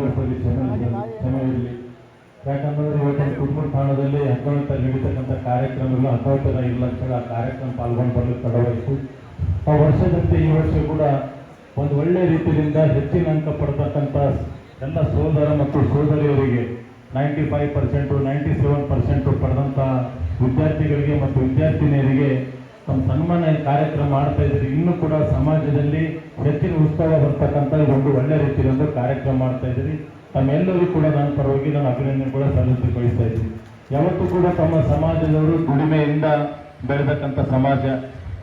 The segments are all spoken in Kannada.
ಎಲ್ಲರಲ್ಲಿ ಕ್ಷಮೆ ಇರಲಿ. ಯಾಕಂದ್ರೆ ಇವತ್ತಿನ ಕುಟುಂಬ ಸ್ಥಾನದಲ್ಲಿ 19 ನಡೀತಕ್ಕಂಥ ಕಾರ್ಯಕ್ರಮಗಳು 19 ಇಲ್ಲ ಅಂತೇಳಿ ಆ ಕಾರ್ಯಕ್ರಮ ಪಾಲ್ಗೊಂಡು ಬರ್ಲಿಕ್ಕೆ ತಡವಾಯಿತು. ಆ ವರ್ಷದಂತೆ ಈ ವರ್ಷ ಕೂಡ ಒಂದು ಒಳ್ಳೆಯ ರೀತಿಯಿಂದ ಹೆಚ್ಚಿನ ಅಂಕ ಪಡ್ತಕ್ಕಂಥ ಎಲ್ಲ ಸೋದರ ಮತ್ತು ಸೋದರಿಯರಿಗೆ 95%, 97% ಪಡೆದಂಥ ವಿದ್ಯಾರ್ಥಿಗಳಿಗೆ ಮತ್ತು ವಿದ್ಯಾರ್ಥಿನಿಯರಿಗೆ ತಮ್ಮ ಸನ್ಮಾನ ಕಾರ್ಯಕ್ರಮ ಮಾಡ್ತಾ ಇದ್ದಾರೆ. ಇನ್ನೂ ಕೂಡ ಸಮಾಜದಲ್ಲಿ ಹೆಚ್ಚಿನ ಉತ್ಸವ ಬರ್ತಕ್ಕಂಥ ಇದೊಂದು ಒಳ್ಳೆ ರೀತಿಯಲ್ಲಿ ಕಾರ್ಯಕ್ರಮ ಮಾಡ್ತಾ ಇದ್ದೀರಿ. ತಮ್ಮೆಲ್ಲರಿಗೂ ಕೂಡ ನಾನು ಪರವಾಗಿ ನಾನು ಅಭಿನಂದನೆ ಕೂಡ ಸಲ್ಲಿಸಿ ಬಯಸ್ತಾ ಇದ್ದೀನಿ. ಯಾವತ್ತೂ ಕೂಡ ತಮ್ಮ ಸಮಾಜದವರು ದುಡಿಮೆಯಿಂದ ಬೆಳೆದಕ್ಕಂಥ ಸಮಾಜ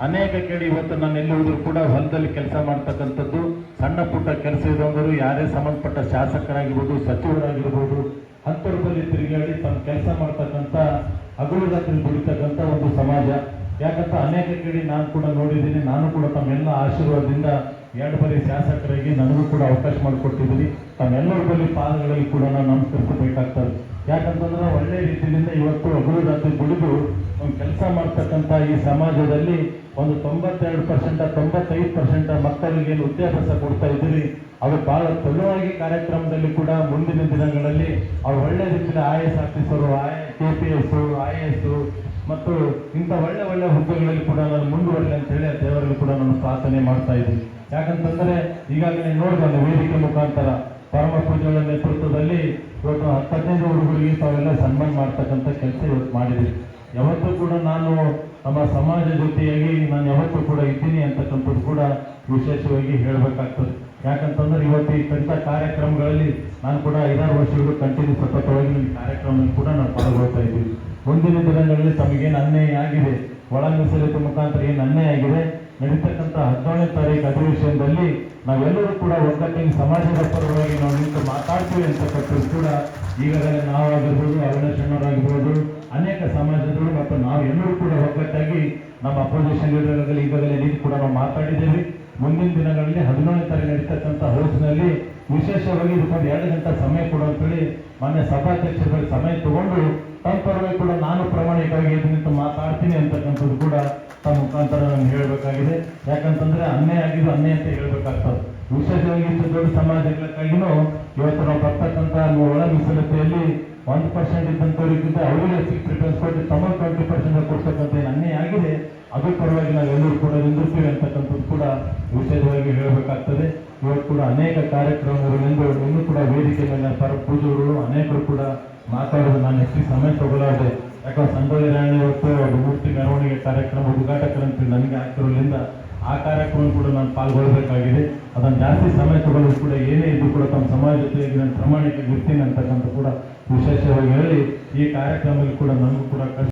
ಅನೇಕ ಕೇಳಿ ಇವತ್ತು ನಾನು ಎಲ್ಲಿ ಹೋದ್ರು ಕೂಡ ಹೊಲದಲ್ಲಿ ಕೆಲಸ ಮಾಡ್ತಕ್ಕಂಥದ್ದು ಸಣ್ಣ ಪುಟ್ಟ ಕೆಲಸ ಇರೋರು ಯಾರೇ ಸಂಬಂಧಪಟ್ಟ ಶಾಸಕರಾಗಿರ್ಬೋದು, ಸಚಿವರಾಗಿರ್ಬೋದು, ಅಂಥವ್ರಲ್ಲಿ ತಿರುಗಾಡಿ ತಮ್ಮ ಕೆಲಸ ಮಾಡ್ತಕ್ಕಂಥ ಹಗಲು ರಾತ್ರಿ ದುಡಿತಕ್ಕಂಥ ಒಂದು ಸಮಾಜ. ಯಾಕಂತ ಅನೇಕ ಕೇಳಿ ನಾನು ಕೂಡ ನೋಡಿದ್ದೀನಿ. ನಾನು ಕೂಡ ತಮ್ಮೆಲ್ಲ ಆಶೀರ್ವಾದದಿಂದ 2 ಬಾರಿ ಶಾಸಕರಾಗಿ ನನಗೂ ಕೂಡ ಅವಕಾಶ ಮಾಡಿಕೊಟ್ಟಿದ್ದೀನಿ. ತಮ್ಮೆಲ್ಲರ ಬಳಿ ಪಾದಗಳಲ್ಲಿ ಕೂಡ ನಾನು ನಮಸ್ಕರಿಸಬೇಕಾಗ್ತದೆ. ಯಾಕಂತಂದ್ರೆ ಒಳ್ಳೆ ರೀತಿಯಿಂದ ಇವತ್ತು ಹಗಲು ರಾತ್ರಿ ದುಡಿದು ಒಂದು ಕೆಲಸ ಮಾಡ್ತಕ್ಕಂಥ ಈ ಸಮಾಜದಲ್ಲಿ ಒಂದು 92%, 95% ಮಕ್ಕಳಿಗೆ ವಿದ್ಯಾಭ್ಯಾಸ ಕೊಡ್ತಾ ಇದ್ದೀರಿ. ಅದು ಬಹಳ ತೆಳುವಾಗಿ ಕಾರ್ಯಕ್ರಮದಲ್ಲಿ ಕೂಡ ಮುಂದಿನ ದಿನಗಳಲ್ಲಿ ಅವ್ರು ಒಳ್ಳೆ ರೀತಿಯಲ್ಲಿ IAS ಆಫೀಸರು, KPS, IAS ಮತ್ತು ಇಂಥ ಒಳ್ಳೆ ಹುದ್ದೆಗಳಲ್ಲಿ ಕೂಡ ನಾನು ಮುಂದುವರಲಿ ಅಂತ ಹೇಳಿ ದೇವರಲ್ಲಿ ಕೂಡ ನಾನು ಪ್ರಾರ್ಥನೆ ಮಾಡ್ತಾ ಇದ್ದೀನಿ. ಯಾಕಂತಂದ್ರೆ ಈಗಾಗಲೇ ನೋಡಿದ ವೇದಿಕೆ ಮುಖಾಂತರ ಪರಮ ಪೂಜೆಗಳ ನೇತೃತ್ವದಲ್ಲಿ ಇವತ್ತು 15 ಹುಡುಗರಿಗೆ ತಾವೆಲ್ಲ ಸನ್ಮಾನ ಮಾಡ್ತಕ್ಕಂಥ ಕೆಲಸ ಇವತ್ತು ಮಾಡಿದ್ದೀವಿ. ಯಾವತ್ತೂ ಕೂಡ ನಾನು ನಮ್ಮ ಸಮಾಜ ಜೊತೆಯಾಗಿ ನಾನು ಯಾವತ್ತೂ ಕೂಡ ಇದ್ದೀನಿ ಅಂತಕ್ಕಂಥದ್ದು ಕೂಡ ವಿಶೇಷವಾಗಿ ಹೇಳಬೇಕಾಗ್ತದೆ. ಯಾಕಂತಂದ್ರೆ ಇವತ್ತು ಈ ಕಂಥ ಕಾರ್ಯಕ್ರಮಗಳಲ್ಲಿ ನಾನು ಕೂಡ 5-6 ವರ್ಷಗಳು ಕಂಟಿನ್ಯೂ ಸತತವಾಗಿ ಈ ಕಾರ್ಯಕ್ರಮದಲ್ಲಿ ಕೂಡ ನಾವು ಪಾಲ್ಗೊಳ್ತಾ ಇದ್ದೀವಿ. ಮುಂದಿನ ದಿನಗಳಲ್ಲಿ ತಮಗೇನು ಅನ್ಯಾಯ ಆಗಿದೆ, ಒಳ ಮೀಸಲಿತ ಮುಖಾಂತರ ಏನು ಅನ್ಯಾಯ ಆಗಿದೆ, ನಡೀತಕ್ಕಂಥ 17ನೇ ತಾರೀಕು ಅಧಿವೇಶನದಲ್ಲಿ ನಾವೆಲ್ಲರೂ ಕೂಡ ಒಗ್ಗಟ್ಟಿನ ಸಮಾಜದ ಪರವಾಗಿ ನಾವು ನಿಂತು ಮಾತಾಡ್ತೀವಿ ಅಂತಕ್ಕಂಥದ್ದು ಕೂಡ ಈಗಾಗಲೇ ನಾವಾಗಿರ್ಬೋದು, ಅವಿನಾಶ್ ಅಣ್ಣವರಾಗಿರ್ಬೋದು, ಅನೇಕ ಸಮಾಜದವರು ಮತ್ತು ನಾವು ಎಲ್ಲರೂ ಕೂಡ ಒಗ್ಗಟ್ಟಾಗಿ ನಮ್ಮ ಅಪೋಸಿಷನ್ ಲೀಡರ್ಗಳಲ್ಲಿ ಈಗಾಗಲೇ ನಿಂತು ಕೂಡ ನಾವು ಮಾತಾಡಿದ್ದೇವೆ. ಮುಂದಿನ ದಿನಗಳಲ್ಲಿ 17ನೇ ತಾರೀಕು ನಡೀತಕ್ಕಂಥ ಹೌಸ್ನಲ್ಲಿ ವಿಶೇಷವಾಗಿ ಇದಕ್ಕೊಂದು 2 ಗಂಟೆ ಸಮಯ ಕೊಡು ಅಂತೇಳಿ ಮಾನ್ಯ ಸಭಾಧ್ಯಕ್ಷರ ಸಮಯ ತಗೊಂಡು ತಮ್ಮ ಪರವಾಗಿ ಕೂಡ ನಾನು ಪ್ರಾಮಾಣಿಕವಾಗಿ ಎದ್ದು ನಿಂತು ಮಾತಾಡ್ತೀನಿ ಅಂತಕ್ಕಂಥದ್ದು ಕೂಡ ತಮ್ಮ ಮುಖಾಂತರ ನಾನು ಹೇಳಬೇಕಾಗಿದೆ. ಯಾಕಂತಂದ್ರೆ ಅನ್ಯಾಯ ಆಗಿದ್ದು ಅನ್ಯಾಯ ಅಂತ ಹೇಳ್ಬೇಕಾಗ್ತದೆ. ವಿಶೇಷವಾಗಿ ಇಷ್ಟು ದೊಡ್ಡ ಸಮಾಜಗಳಿಗಾಗಿನೂ ಇವತ್ತು ನಾವು ಬರ್ತಕ್ಕಂಥ ಒಳ ಮೀಸಲತೆಯಲ್ಲಿ 1% ಇದ್ದಂಥವ್ರಿಗಿಂತ ಅವರಿಗೆ 6 ಪ್ರಿಫರೆನ್ಸ್ ಕೊಟ್ಟು ತಮ್ಮ 20% ಕೊಡ್ತಕ್ಕಂಥ ಏನು ಅನ್ಯಾಯ ಆಗಿದೆ ಅದ್ರ ಪರವಾಗಿ ನಾವೆಲ್ಲರೂ ಕೂಡ ನಿಂದಿರ್ತೀವಿ ಅಂತಕ್ಕಂಥದ್ದು ಕೂಡ ವಿಶೇಷವಾಗಿ ಹೇಳಬೇಕಾಗ್ತದೆ. ಇವತ್ತು ಕೂಡ ಅನೇಕ ಕಾರ್ಯಕ್ರಮಗಳಿಂದ ಇನ್ನೂ ಕೂಡ ವೇದಿಕೆ ಮೇಲೆ ಪರ ಪೂಜೆಗಳು ಅನೇಕರು ಕೂಡ ಮಾತಾಡೋದು ನಾನು ಹೆಚ್ಚಿಗೆ ಸಮಯ ತಗೊಳ್ಳಾದೆ. ಯಾಕಂದ್ರೆ ಸಂಗೊಳ್ಳಿ ರಾಯಣ್ಣ ಇವತ್ತು ಮೂರ್ತಿ ಮೆರವಣಿಗೆ ಕಾರ್ಯಕ್ರಮ ಉದ್ಘಾಟಕರಂತ ನನಗೆ ಹಾಕಿರೋದ್ರಿಂದ ಆ ಕಾರ್ಯಕ್ರಮ ಕೂಡ ನಾನು ಪಾಲ್ಗೊಳ್ಳಬೇಕಾಗಿದೆ. ಅದನ್ನು ಜಾಸ್ತಿ ಸಮಯ ತಗೊಳ್ಳೋದು ಕೂಡ ಏನೇ ಇದ್ದು ಕೂಡ ತಮ್ಮ ಸಮಾಜ ಜೊತೆಗೆ ನಾನು ಪ್ರಾಮಾಣಿಕ ಇರ್ತೀನಿ ಅಂತಕ್ಕಂಥ ಕೂಡ ವಿಶೇಷವಾಗಿ ಹೇಳಿ ಈ ಕಾರ್ಯಕ್ರಮದಲ್ಲಿ ಕೂಡ ನನಗೂ ಕೂಡ